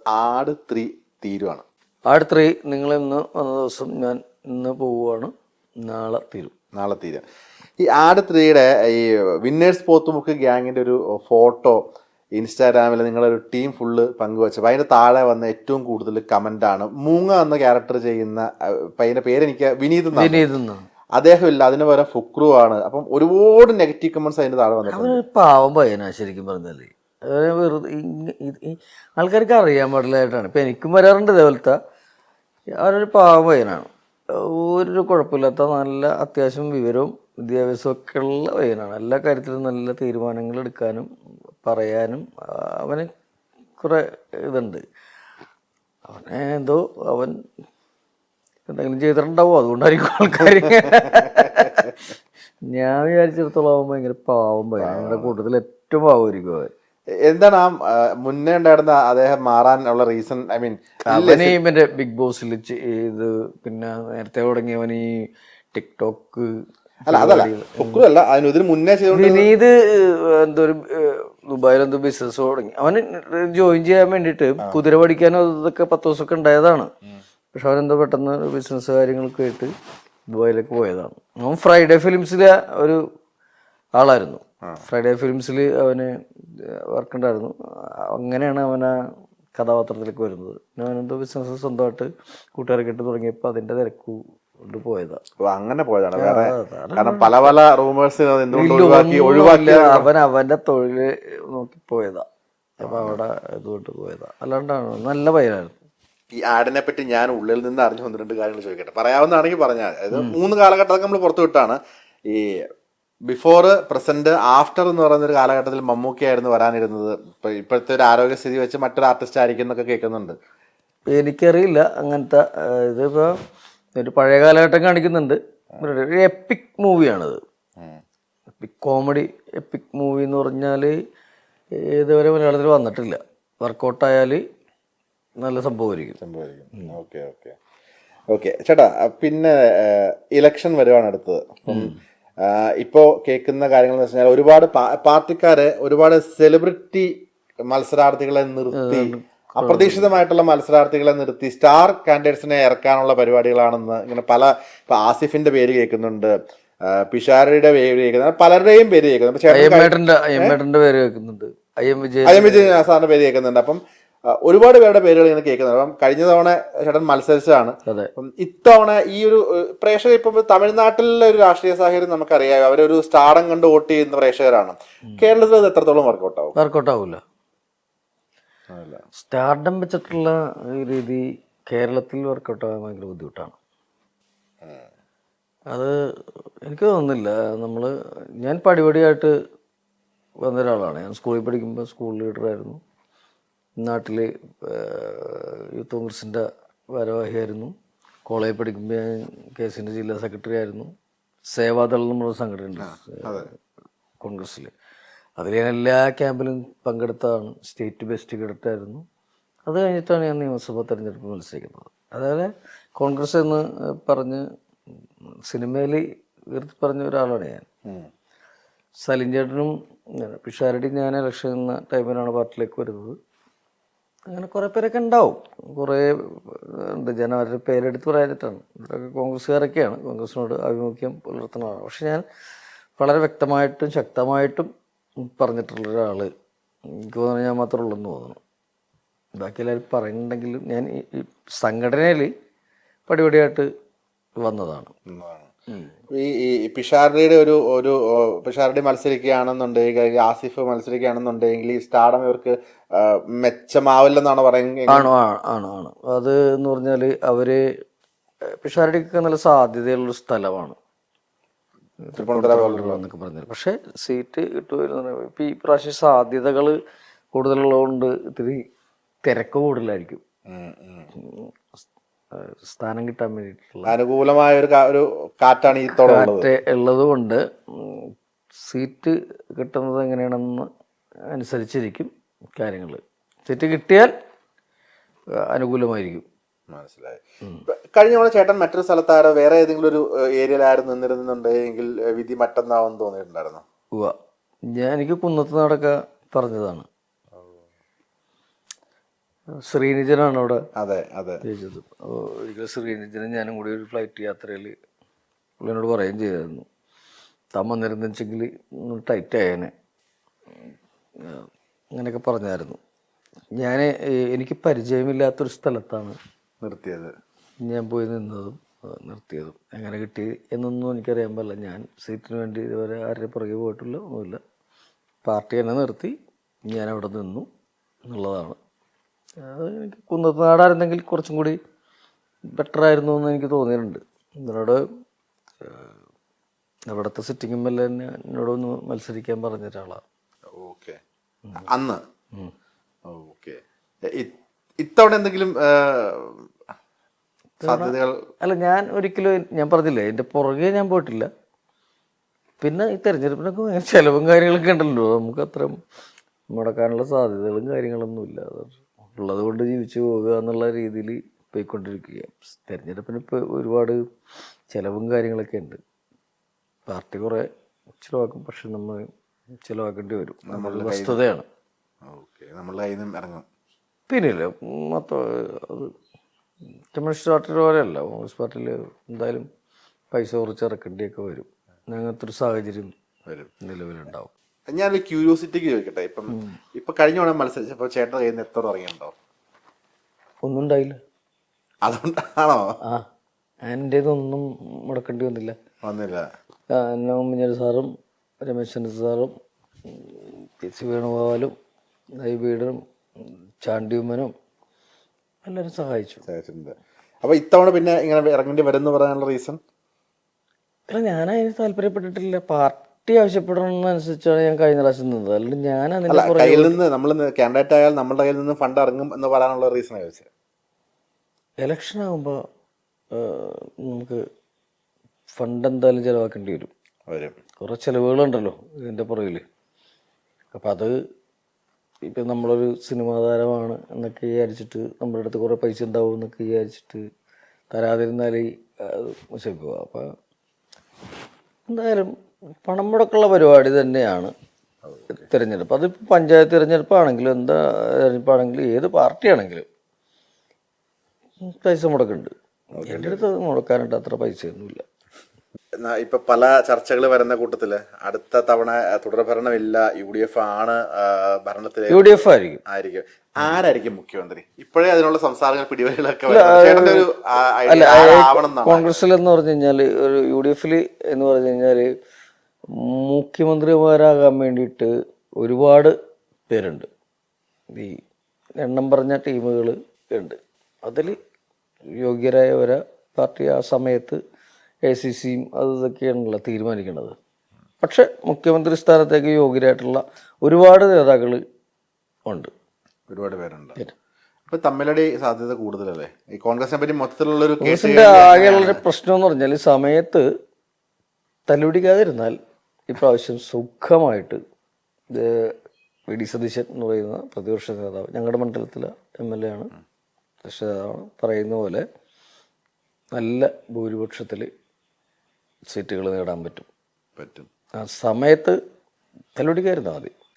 ആട് 3 തീരുവാണ്. ആട് 3 നിങ്ങൾ ഇന്ന് വന്ന ദിവസം ഞാൻ ഇന്ന് പോവുകയാണ്, നാളെ തീരും. ഈ ആട് 3യുടെ ഈ വിന്നേഴ്സ് പോത്തുമുക്ക് ഗ്യാങ്ങിന്റെ ഒരു ഫോട്ടോ ഇൻസ്റ്റാഗ്രാമിൽ നിങ്ങളൊരു ടീം ഫുള്ള് പങ്കുവച്ചപ്പോൾ അതിന്റെ താഴെ വന്ന ഏറ്റവും കൂടുതൽ കമന്റ് ആണ് മൂങ്ങ എന്ന ക്യാരക്ടർ ചെയ്യുന്ന പയ്യന്റെ പേരെനിക്ക് വിനീത് എന്നാണ്. അദ്ദേഹം ഇല്ല, അതിന് പകരം ഫുക്രു ആണ്. അപ്പം ഒരുപാട് നെഗറ്റീവ് കമന്റ്സ് അതിന്റെ താഴെ വന്നിട്ടുണ്ട്. പാവം പയ്യനാ ശരിക്കും പറഞ്ഞാല്. വെറുതെ ആൾക്കാർക്ക് അറിയാൻ പാടില്ലായിട്ടാണ്. ഇപ്പം എനിക്കും വരാറുണ്ട് ഇതേപോലത്തെ. അവരൊരു പാവം പയ്യനാണ്, ഒരു കുഴപ്പമില്ലാത്ത നല്ല അത്യാവശ്യം വിവരവും വിദ്യാഭ്യാസവും ഒക്കെ ഉള്ള പയ്യനാണ്. എല്ലാ കാര്യത്തിലും നല്ല തീരുമാനങ്ങൾ എടുക്കാനും പറയാനും അവന് കുറെ ഇതുണ്ട്. അവനെ എന്തോ അവൻ എന്തെങ്കിലും ചെയ്തിട്ടുണ്ടാവും, അതുകൊണ്ടായിരിക്കും ആൾക്കാർ. ഞാൻ വിചാരിച്ചിടത്തോളം അവൻ ഭയങ്കര പാവം പയ്യനാണ്. ഞങ്ങളുടെ കൂട്ടത്തിൽ ഏറ്റവും പാവമായിരിക്കും അവൻ. എന്താണ് ആ മുന്നേ ഉണ്ടായിരുന്ന അദ്ദേഹം മാറാനുള്ള റീസൺ? ഐ മീൻ അവന് ഇവന്റെ ബിഗ് ബോസിൽ ഇത് പിന്നെ നേരത്തെ തുടങ്ങിയവൻ ഈ ടിക്ടോക്ക് വിനീത് എന്തോ ഒരു ദുബായിൽ എന്തോ ബിസിനസ് തുടങ്ങി. അവന് ജോയിൻ ചെയ്യാൻ വേണ്ടിയിട്ട് കുതിര പഠിക്കാനോ ഇതൊക്കെ 10 ദിവസമൊക്കെ ഉണ്ടായതാണ്. പക്ഷെ അവനെന്തോ പെട്ടെന്ന് ബിസിനസ് കാര്യങ്ങളൊക്കെ ആയിട്ട് ദുബായിലേക്ക് പോയതാണ്. അവൻ ഫ്രൈഡേ ഫിലിംസിലെ ഒരു ആളായിരുന്നു. ഫ്രൈഡേ ഫിലിംസിൽ അവന് വർക്ക് ഉണ്ടായിരുന്നു. അങ്ങനെയാണ് അവൻ ആ കഥാപാത്രത്തിലേക്ക് വരുന്നത്. പിന്നെ അവനെന്തോ ബിസിനസ് സ്വന്തമായിട്ട് കൂട്ടുകാരൊക്കെ ഇട്ട് തുടങ്ങിയപ്പോൾ അതിന്റെ തിരക്ക് കൊണ്ട് പോയതാ. അങ്ങനെ പോയതാണ്. കാരണം പല പല റൂമേഴ്സ് അവൻ അവന്റെ തൊഴില് നോക്കി പോയതാ. അപ്പൊ അവിടെ ഇതുകൊണ്ട് പോയതാ, അല്ലാണ്ടാണ്. നല്ല പയ്യനായിരുന്നു. ഈ ആടിനെ പറ്റി ഞാൻ ഉള്ളിൽ നിന്ന് അറിഞ്ഞു 1-2 കാര്യങ്ങൾ ചോദിക്കട്ടെ, പറയാവുന്നതാണെങ്കിൽ പറഞ്ഞാൽ. അതായത് 3 കാലഘട്ടമൊക്കെ നമ്മൾ പുറത്തു വിട്ടാണ്. ഈ ബിഫോർ, പ്രസന്റ്, ആഫ്റ്റർ എന്ന് പറയുന്നൊരു കാലഘട്ടത്തിൽ മമ്മൂക്കയായിരുന്നു വരാനിരുന്നത്. ഇപ്പോഴത്തെ ഒരു ആരോഗ്യസ്ഥിതി വെച്ച് മറ്റൊരു ആർട്ടിസ്റ്റ് ആയിരിക്കും എന്നൊക്കെ കേൾക്കുന്നുണ്ട്. എനിക്കറിയില്ല അങ്ങനത്തെ. ഇതിപ്പോ ഒരു പഴയ കാലഘട്ടം കാണിക്കുന്നുണ്ട്. ഒരു എപ്പിക് മൂവിയാണത്. എപ്പിക് കോമഡി എപ്പിക് മൂവി എന്ന് പറഞ്ഞാല് ഇതുവരെ മലയാളത്തിൽ വന്നിട്ടില്ല. വർക്കൗട്ടായാല് നല്ല സംഭവമായിരിക്കും. ഓക്കെ ചേട്ടാ, പിന്നെ ഇലക്ഷൻ വരുവാണ് അടുത്തത്. ഇപ്പോ കേൾക്കുന്ന കാര്യങ്ങൾ എന്ന് വെച്ചാൽ ഒരുപാട് പാർട്ടിക്കാരെ, ഒരുപാട് സെലിബ്രിറ്റി മത്സരാർത്ഥികളെ നിർത്തി, അപ്രതീക്ഷിതമായിട്ടുള്ള മത്സരാർത്ഥികളെ നിർത്തി സ്റ്റാർ കാൻഡിഡേറ്റ്സിനെ ഇറക്കാനുള്ള പരിപാടികളാണെന്ന് ഇങ്ങനെ ഇപ്പൊ ആസിഫിന്റെ പേര് കേൾക്കുന്നുണ്ട്, പിഷാരടിയുടെ പേര് കേൾക്കുന്നുണ്ട്, പലരുടെയും പേര് കേൾക്കുന്നുണ്ട്, വിജയൻ സാറിന്റെ പേര് കേൾക്കുന്നുണ്ട്. അപ്പം ഒരുപാട് പേരുടെ പേരുകൾ ഇങ്ങനെ കേൾക്കുന്നുണ്ട്. അപ്പം കഴിഞ്ഞ തവണ ചേട്ടൻ മത്സരിച്ചതാണ്. ഇത്തവണ ഈ ഒരു പ്രേക്ഷകർ, ഇപ്പം തമിഴ്നാട്ടിലെ ഒരു രാഷ്ട്രീയ സാഹചര്യം നമുക്കറിയാം. അവരൊരു സ്റ്റാർഡം കണ്ട് വോട്ട് ചെയ്യുന്ന പ്രേക്ഷകരാണ്. കേരളത്തിൽ അത് എത്രത്തോളം വർക്കൗട്ട് ആവില്ല. സ്റ്റാർഡം വെച്ചിട്ടുള്ള രീതി കേരളത്തിൽ വർക്കൗട്ട് ആകാൻ ഭയങ്കര ബുദ്ധിമുട്ടാണ്. അത് എനിക്ക് തോന്നുന്നില്ല. ഞാൻ പടിപടിയായിട്ട് വന്ന ഒരാളാണ്. ഞാൻ സ്കൂളിൽ പഠിക്കുമ്പോൾ സ്കൂൾ ലീഡറായിരുന്നു. നാട്ടിൽ യൂത്ത് കോൺഗ്രസിൻ്റെ ഭാരവാഹിയായിരുന്നു. കോളേജിൽ പഠിക്കുമ്പോൾ ഞാൻ KSന്റെ ജില്ലാ സെക്രട്ടറി ആയിരുന്നു. സേവാദൾ എന്നുള്ള സംഘടനയുണ്ട് കോൺഗ്രസ്സിൽ. അതിൽ ഞാൻ എല്ലാ ക്യാമ്പിലും പങ്കെടുത്തതാണ്. State best കേഡറ്റായിരുന്നു. അത് കഴിഞ്ഞിട്ടാണ് ഞാൻ നിയമസഭാ തെരഞ്ഞെടുപ്പ് മത്സരിക്കുന്നത്. അതേപോലെ കോൺഗ്രസ് എന്ന് പറഞ്ഞ് സിനിമയിൽ ഉയർത്തി പറഞ്ഞ ഒരാളാണ് ഞാൻ. സലിം ചേട്ടനും പിഷാരടി ഞാൻ ഇലക്ഷൻ എന്ന ടൈമിലാണ് പാർട്ടിയിലേക്ക് വരുന്നത്. അങ്ങനെ കുറേ പേരൊക്കെ ഉണ്ടാവും. കുറേ ഉണ്ട്. ജനവരുടെ പേരെടുത്ത് പറയാനായിട്ടാണ്. ഇവരൊക്കെ കോൺഗ്രസ്സുകാരൊക്കെയാണ്, കോൺഗ്രസിനോട് ആഭിമുഖ്യം പുലർത്തുന്നതാണ്. പക്ഷെ ഞാൻ വളരെ വ്യക്തമായിട്ടും ശക്തമായിട്ടും പറഞ്ഞിട്ടുള്ള ഒരാള് എനിക്ക് തോന്നുന്നു ഞാൻ മാത്രമേ ഉള്ളെന്ന് തോന്നുന്നു. ബാക്കി എല്ലാവരും പറയുന്നുണ്ടെങ്കിലും ഞാൻ ഈ സംഘടനയിൽ പടിപടിയായിട്ട് വന്നതാണ്. ഈ പിഷാരടിയുടെ ഒരു പിഷാരടി മത്സരിക്കുകയാണെന്നുണ്ടെങ്കിൽ, ആസിഫ് മത്സരിക്കുകയാണെന്നുണ്ടെങ്കിൽ ഈ സ്റ്റാർഡം ഇവർക്ക് മെച്ചമാവില്ലെന്നാണ് പറയുന്നത്. ആണോ? ആണ്. അത് എന്ന് പറഞ്ഞാല് അവര് പിഷാരടിക്ക് നല്ല സാധ്യതയുള്ളൊരു സ്ഥലമാണ് എന്നൊക്കെ പറഞ്ഞത്. പക്ഷെ സീറ്റ് കിട്ടുമായിരുന്നു. ഇപ്പൊ ഈ പ്രാവശ്യം സാധ്യതകൾ കൂടുതലുള്ളതുകൊണ്ട് ഇത്തിരി തിരക്ക് കൂടുതലായിരിക്കും. സ്ഥാനം കിട്ടാൻ വേണ്ടിയിട്ടുള്ള അനുകൂലമായ ഒരു കാറ്റാണ് ഈ കാറ്റ് ഉള്ളത് കൊണ്ട് സീറ്റ് കിട്ടുന്നത് എങ്ങനെയാണെന്ന് അനുസരിച്ചിരിക്കും കാര്യങ്ങൾ. സീറ്റ് കിട്ടിയാൽ അനുകൂലമായിരിക്കും. മനസ്സിലായി. കഴിഞ്ഞ തവണ ചേട്ടൻ മറ്റൊരു സ്ഥലത്താരോ വേറെ ഏതെങ്കിലും ഒരു ഏരിയയിലായിരുന്നു നിന്നിരുന്നുണ്ടെങ്കിൽ വിധി മറ്റൊന്നാവെന്ന് തോന്നിയിട്ടുണ്ടായിരുന്നു? എനിക്ക് കുന്നത്ത് നാടൊക്കെ പറഞ്ഞതാണ്. ശ്രീനിജനാണ് അവിടെ അതെ അതെ ജയിച്ചത്. അപ്പോൾ ഒരിക്കൽ ശ്രീനിജനും ഞാനും കൂടി ഒരു ഫ്ലൈറ്റ് യാത്രയിൽ പുള്ളിനോട് പറയുകയും ചെയ്തായിരുന്നു, താൻ വന്നിരുന്നെങ്കിൽ ടൈറ്റ് ആയേനെ, അങ്ങനെയൊക്കെ പറഞ്ഞായിരുന്നു. ഞാൻ എനിക്ക് പരിചയമില്ലാത്തൊരു സ്ഥലത്താണ് നിർത്തിയത്, ഞാൻ പോയി നിന്നതും നിർത്തിയതും. എങ്ങനെ കിട്ടി എന്നൊന്നും എനിക്കറിയാൻ പാടില്ല. ഞാൻ സീറ്റിന് വേണ്ടി ഇതുവരെ ആരുടെ പുറകെ പോയിട്ടില്ല, ഒന്നുമില്ല. പാർട്ടി എന്നെ നിർത്തി, ഞാൻ അവിടെ നിന്നു എന്നുള്ളതാണ്. അത് എനിക്ക് കുന്നത്തനാടായിരുന്നെങ്കിൽ കുറച്ചും കൂടി ബെറ്ററായിരുന്നു എന്ന് എനിക്ക് തോന്നിയിട്ടുണ്ട്. ഇതിനോട് അവിടുത്തെ സിറ്റിംഗ് എം എൽ എ തന്നെ എന്നോടൊന്ന് മത്സരിക്കാൻ പറഞ്ഞ ഒരാളാണ്. ഓക്കെ, അന്ന് ഓക്കെ. ഇത്തവണ എന്തെങ്കിലും സാധ്യതകൾ? അല്ല, ഞാൻ ഒരിക്കലും ഞാൻ പറഞ്ഞില്ലേ, എൻ്റെ പുറകെ ഞാൻ പോയിട്ടില്ല. പിന്നെ ഈ തെരഞ്ഞെടുപ്പിനൊക്കെ ഭയങ്കര ചിലവും കാര്യങ്ങളൊക്കെ ഉണ്ടല്ലോ, നമുക്ക് അത്ര മുടക്കാനുള്ള സാധ്യതകളും കാര്യങ്ങളൊന്നുമില്ല. ഉള്ളത് കൊണ്ട് ജീവിച്ചു പോകുക എന്നുള്ള രീതിയിൽ പോയിക്കൊണ്ടിരിക്കുക. തെരഞ്ഞെടുപ്പിന് ഇപ്പോൾ ഒരുപാട് ചിലവും കാര്യങ്ങളൊക്കെ ഉണ്ട്. പാർട്ടി കുറേ ചിലവാക്കും, പക്ഷെ നമ്മൾ ചിലവാക്കേണ്ടി വരും, നമ്മളുടെ വസ്തുതയാണ്. ഓക്കെ, നമ്മളുടെ കയ്യിൽ നിന്നും ഇറങ്ങും. പിന്നില്ല മൊത്തം അത് കമ്മ്യൂണിസ്റ്റ് പാർട്ടിയുടെ പോലെയല്ല. കോൺഗ്രസ് പാർട്ടിയിൽ എന്തായാലും പൈസ കുറച്ച് ഇറക്കേണ്ടിയൊക്കെ വരും. അങ്ങനത്തെ ഒരു സാഹചര്യം വരും, നിലവിലുണ്ടാവും. ഞാനൊരു ക്യൂരിയോസിറ്റിക്ക് ചോദിക്കട്ടെ, ഇപ്പൊ കഴിഞ്ഞ തവണ മത്സരിച്ചപ്പോൾ ചേട്ടൻ കയ്യിൽ നിന്ന് എത്ര ഇറങ്ങിയുണ്ടോ? ഒന്നും ഉണ്ടായില്ല. അതുകൊണ്ടാണോ? ആ, എൻ്റേതൊന്നും മുടക്കേണ്ടി വന്നില്ല. എന്നെ ഉമ്മൻചാണ്ടി സാറും രമേശ് ചെന്നിത്തല സാറും സി വേണുഗോപാലും ഐബീഡനും ചാണ്ടിയുമ്മനും എല്ലാവരും സഹായിച്ചു. അപ്പൊ ഇത്തവണ പിന്നെ ഇങ്ങനെ ഇറങ്ങേണ്ടി വരും പറയാനുള്ള റീസൺ? അല്ല, ഞാനതിന് താല്പര്യപ്പെട്ടിട്ടില്ല. പാർട്ടി ആവശ്യപ്പെടുന്നതനുസരിച്ചാണ് ഞാൻ കഴിഞ്ഞ പ്രാവശ്യം നിന്നത്. അല്ലെങ്കിൽ ഞാൻ കയ്യിൽ നിന്ന് നമ്മൾ കാൻഡിഡേറ്റ് ആയാൽ നമ്മളുടെ കയ്യിൽ നിന്ന് ഫണ്ട് ഇറങ്ങും എന്ന് പറയാനുള്ള റീസൺ ചോദിച്ചത്. ഇലക്ഷൻ ആകുമ്പോൾ നമുക്ക് ഫണ്ട് എന്തായാലും ചിലവാക്കേണ്ടി വരും. കുറേ ചിലവുകളുണ്ടല്ലോ ഇതിൻ്റെ പുറകിൽ. അപ്പം അത് ഇപ്പം നമ്മളൊരു സിനിമാ താരമാണ് എന്നൊക്കെ വിചാരിച്ചിട്ട് നമ്മുടെ അടുത്ത് കുറേ പൈസ ഉണ്ടാവും എന്നൊക്കെ വിചാരിച്ചിട്ട് തരാതിരുന്നാൽ അത് മോശമാക്കുക. അപ്പം എന്തായാലും പണം മുടക്കുള്ള പരിപാടി തന്നെയാണ് തിരഞ്ഞെടുപ്പ്. അതിപ്പോൾ പഞ്ചായത്ത് തിരഞ്ഞെടുപ്പാണെങ്കിലും എന്താ തിരഞ്ഞെടുപ്പാണെങ്കിലും ഏത് പാർട്ടിയാണെങ്കിലും പൈസ മുടക്കുന്നുണ്ട്. എൻ്റെ അടുത്ത് മുടക്കാനായിട്ട് അത്ര പൈസയൊന്നുമില്ല. ഇപ്പൊ പല ചർച്ചകൾ വരുന്ന കൂട്ടത്തില് അടുത്ത തവണ തുടർഭരണമില്ല, UDF ആണ് ഭരണത്തിൽ. UDF ആയിരിക്കും. ആരായിരിക്കും മുഖ്യമന്ത്രി? ഇപ്പോഴേ അതിനുള്ള സംസാരങ്ങൾ പിടിവലികളൊക്കെ കോൺഗ്രസിൽ എന്ന് പറഞ്ഞു കഴിഞ്ഞാൽ ഒരു UDF എന്ന് പറഞ്ഞു കഴിഞ്ഞാൽ മുഖ്യമന്ത്രിമാരാകാൻ വേണ്ടിയിട്ട് ഒരുപാട് പേരുണ്ട്. ഈ എണ്ണം പറഞ്ഞ ടീമുകൾ ഉണ്ട്. അതിൽ യോഗ്യരായവരെ പാർട്ടി ആ സമയത്ത് ACCയും അതൊക്കെയാണല്ലോ തീരുമാനിക്കുന്നത്. പക്ഷെ മുഖ്യമന്ത്രി സ്ഥാനത്തേക്ക് യോഗ്യരായിട്ടുള്ള ഒരുപാട് നേതാക്കൾ ഉണ്ട്, ഒരുപാട് പേരുണ്ട്. ഇപ്പൊ തമ്മിലടി സാധ്യത കൂടുതലല്ലേ ഈ കോൺഗ്രസിനെ പറ്റി മൊത്തത്തിലുള്ളൊരു? കോൺഗ്രസിന്റെ ആകെയുള്ളൊരു പ്രശ്നം എന്ന് പറഞ്ഞാൽ സമയത്ത് തല്ലുപിടിക്കാതിരുന്നാൽ ഇപ്രാവശ്യം സുഖമായിട്ട് VD സതീശൻ എന്ന് പറയുന്ന പ്രതിപക്ഷ നേതാവ്, ഞങ്ങളുടെ മണ്ഡലത്തിലെ MLA ആണ്, പ്രതിപക്ഷ നേതാവാണ്, പറയുന്ന പോലെ നല്ല ഭൂരിപക്ഷത്തിൽ സീറ്റുകൾ നേടാൻ പറ്റും. ആ സമയത്ത് തല്ലുപിടിക്കാതിരുന്നാൽ മതി.